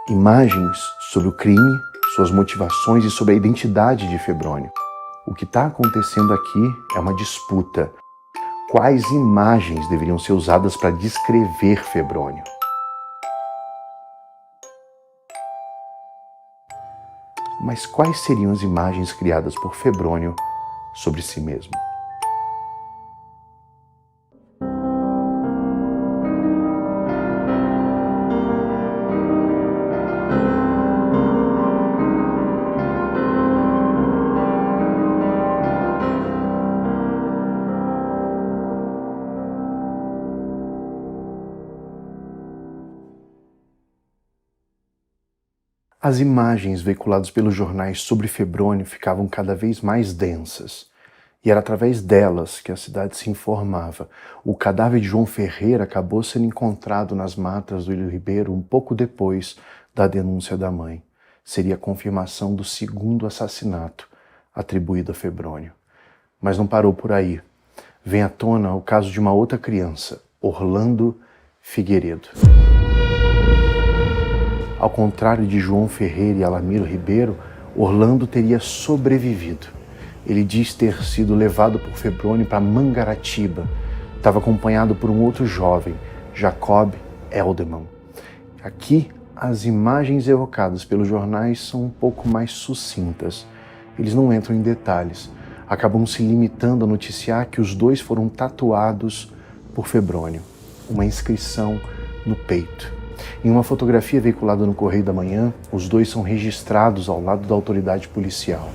Imagens sobre o crime, suas motivações e sobre a identidade de Febrônio. O que está acontecendo aqui é uma disputa. Quais imagens deveriam ser usadas para descrever Febrônio? Mas quais seriam as imagens criadas por Febrônio sobre si mesmo? As imagens veiculadas pelos jornais sobre Febrônio ficavam cada vez mais densas, e era através delas que a cidade se informava. O cadáver de João Ferreira acabou sendo encontrado nas matas do Ilho Ribeiro um pouco depois da denúncia da mãe. Seria a confirmação do segundo assassinato atribuído a Febrônio. Mas não parou por aí. Vem à tona o caso de uma outra criança, Orlando Figueiredo. Ao contrário de João Ferreira e Alamiro Ribeiro, Orlando teria sobrevivido. Ele diz ter sido levado por Febrônio para Mangaratiba. Estava acompanhado por um outro jovem, Jacob Elderman. Aqui, as imagens evocadas pelos jornais são um pouco mais sucintas. Eles não entram em detalhes. Acabam se limitando a noticiar que os dois foram tatuados por Febrônio. Uma inscrição no peito. Em uma fotografia veiculada no Correio da Manhã, os dois são registrados ao lado da autoridade policial.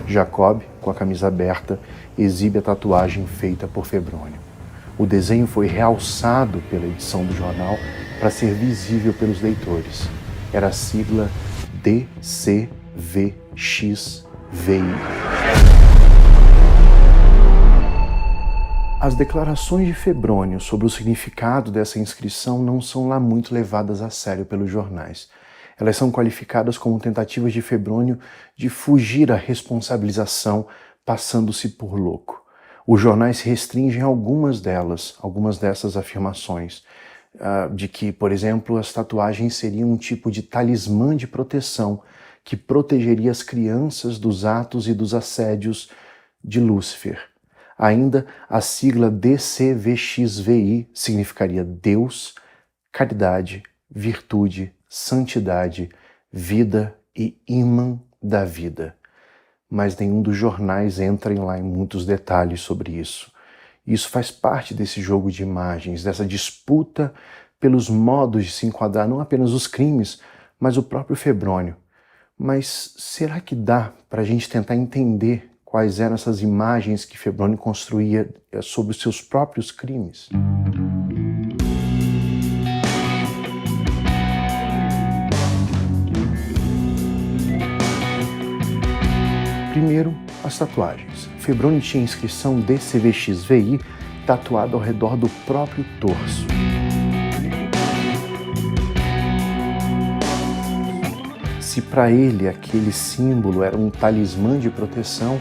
Jacob, com a camisa aberta, exibe a tatuagem feita por Febrônio. O desenho foi realçado pela edição do jornal para ser visível pelos leitores. Era a sigla DCVXVI. As declarações de Febrônio sobre o significado dessa inscrição não são lá muito levadas a sério pelos jornais. Elas são qualificadas como tentativas de Febrônio de fugir à responsabilização, passando-se por louco. Os jornais restringem algumas dessas afirmações, de que, por exemplo, as tatuagens seriam um tipo de talismã de proteção que protegeria as crianças dos atos e dos assédios de Lúcifer. Ainda, a sigla DCVXVI significaria Deus, caridade, virtude, santidade, vida e ímã da vida. Mas nenhum dos jornais entra lá em muitos detalhes sobre isso. Isso faz parte desse jogo de imagens, dessa disputa pelos modos de se enquadrar não apenas os crimes, mas o próprio Febrônio. Mas será que dá para a gente tentar entender quais eram essas imagens que Febrônio construía sobre os seus próprios crimes? Primeiro, as tatuagens. Febrônio tinha a inscrição DCVXVI tatuada ao redor do próprio torso. Se para ele aquele símbolo era um talismã de proteção,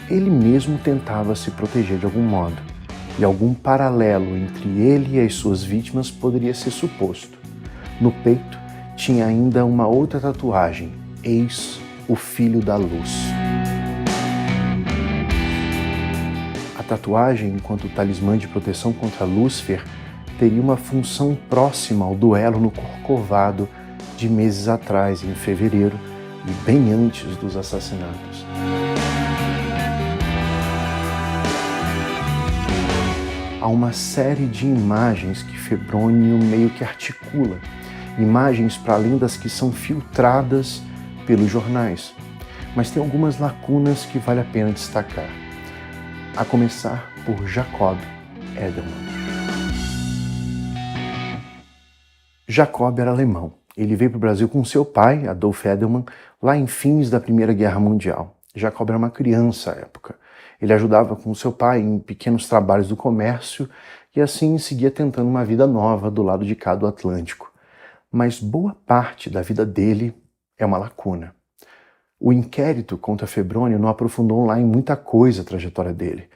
ele mesmo tentava se proteger de algum modo, e algum paralelo entre ele e as suas vítimas poderia ser suposto. No peito tinha ainda uma outra tatuagem, Eis o Filho da Luz. A tatuagem, enquanto talismã de proteção contra Lúcifer, teria uma função próxima ao duelo no Corcovado de meses atrás, em fevereiro, e bem antes dos assassinatos. Há uma série de imagens que Febrônio meio que articula, imagens para além das que são filtradas pelos jornais, mas tem algumas lacunas que vale a pena destacar, a começar por Jacob Elderman. Jacob era alemão. Ele veio para o Brasil com seu pai, Adolf Elderman, lá em fins da Primeira Guerra Mundial. Jacob era uma criança à época. Ele ajudava com seu pai em pequenos trabalhos do comércio e assim seguia tentando uma vida nova do lado de cá do Atlântico. Mas boa parte da vida dele é uma lacuna. O inquérito contra Febrônio não aprofundou lá em muita coisa a trajetória dele.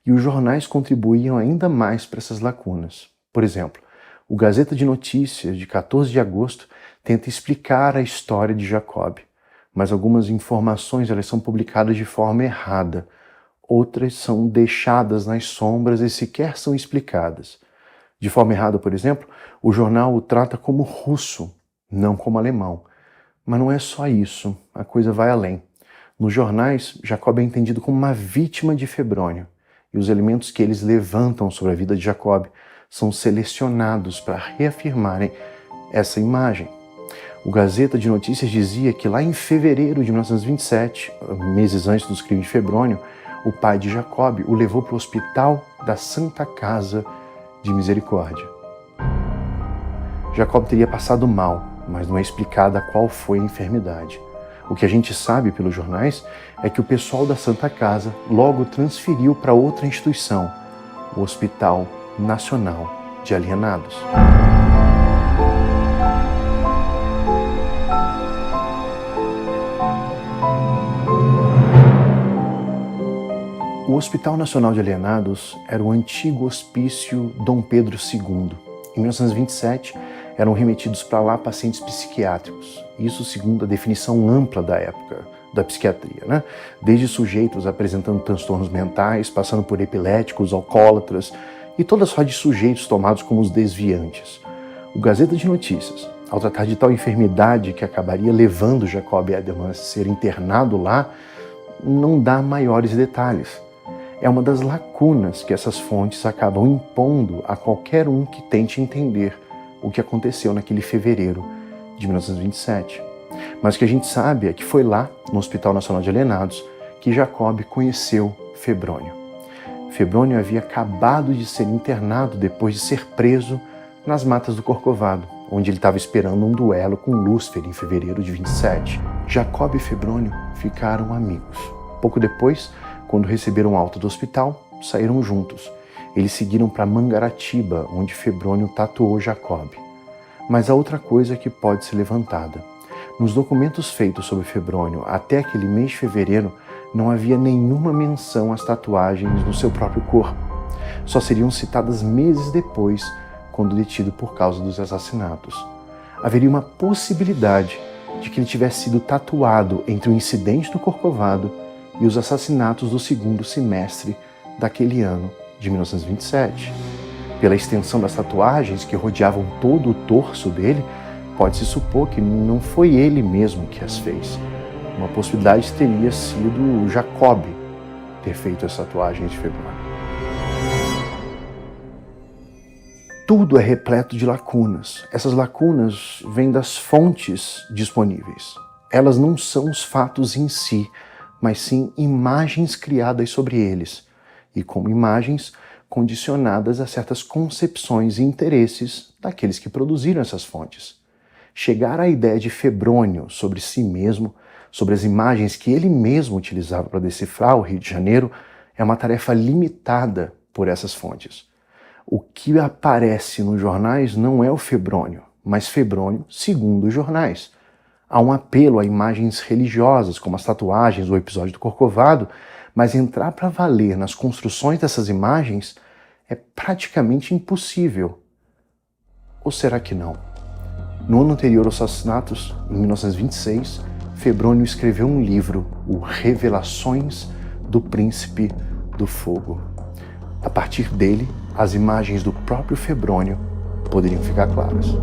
e os jornais contribuíam ainda mais para essas lacunas. Por exemplo, o Gazeta de Notícias, de 14 de agosto, tenta explicar a história de Jacob, mas algumas informações elas são publicadas de forma errada, outras são deixadas nas sombras e sequer são explicadas. De forma errada, por exemplo, o jornal o trata como russo, não como alemão. Mas não é só isso, a coisa vai além. Nos jornais, Jacob é entendido como uma vítima de Febrônio, e os elementos que eles levantam sobre a vida de Jacob são selecionados para reafirmarem essa imagem. O Gazeta de Notícias dizia que lá em fevereiro de 1927, meses antes dos crimes de Febrônio, o pai de Jacob o levou para o hospital da Santa Casa de Misericórdia. Jacob teria passado mal, mas não é explicada qual foi a enfermidade. O que a gente sabe pelos jornais é que o pessoal da Santa Casa logo transferiu para outra instituição, o Hospital Nacional de Alienados. O Hospital Nacional de Alienados era o antigo hospício Dom Pedro II. Em 1927, eram remetidos para lá pacientes psiquiátricos. Isso segundo a definição ampla da época da psiquiatria, né? Desde sujeitos apresentando transtornos mentais, passando por epiléticos, alcoólatras e toda sorte de sujeitos tomados como os desviantes. O Gazeta de Notícias, ao tratar de tal enfermidade que acabaria levando Jacob Edelman a ser internado lá, não dá maiores detalhes. É uma das lacunas que essas fontes acabam impondo a qualquer um que tente entender o que aconteceu naquele fevereiro de 1927. Mas o que a gente sabe é que foi lá, no Hospital Nacional de Alienados, que Jacob conheceu Febrônio. Febrônio havia acabado de ser internado depois de ser preso nas matas do Corcovado, onde ele estava esperando um duelo com Lúcifer em fevereiro de 27. Jacob e Febrônio ficaram amigos. Pouco depois, quando receberam alta do hospital, saíram juntos. Eles seguiram para Mangaratiba, onde Febrônio tatuou Jacob. Mas há outra coisa que pode ser levantada. Nos documentos feitos sobre Febrônio até aquele mês de fevereiro, não havia nenhuma menção às tatuagens no seu próprio corpo. Só seriam citadas meses depois, quando detido por causa dos assassinatos. Haveria uma possibilidade de que ele tivesse sido tatuado entre o incidente do Corcovado e os assassinatos do segundo semestre daquele ano de 1927. Pela extensão das tatuagens que rodeavam todo o torso dele, pode-se supor que não foi ele mesmo que as fez. Uma possibilidade teria sido Jacob ter feito as tatuagens de Febrônio. Tudo é repleto de lacunas. Essas lacunas vêm das fontes disponíveis. Elas não são os fatos em si, mas sim imagens criadas sobre eles, e como imagens condicionadas a certas concepções e interesses daqueles que produziram essas fontes. Chegar à ideia de Febrônio sobre si mesmo, sobre as imagens que ele mesmo utilizava para decifrar o Rio de Janeiro, é uma tarefa limitada por essas fontes. O que aparece nos jornais não é o Febrônio, mas Febrônio segundo os jornais. Há um apelo a imagens religiosas, como as tatuagens ou o episódio do Corcovado, mas entrar para valer nas construções dessas imagens é praticamente impossível. Ou será que não? No ano anterior aos assassinatos, em 1926, Febrônio escreveu um livro, o Revelações do Príncipe do Fogo. A partir dele, as imagens do próprio Febrônio poderiam ficar claras.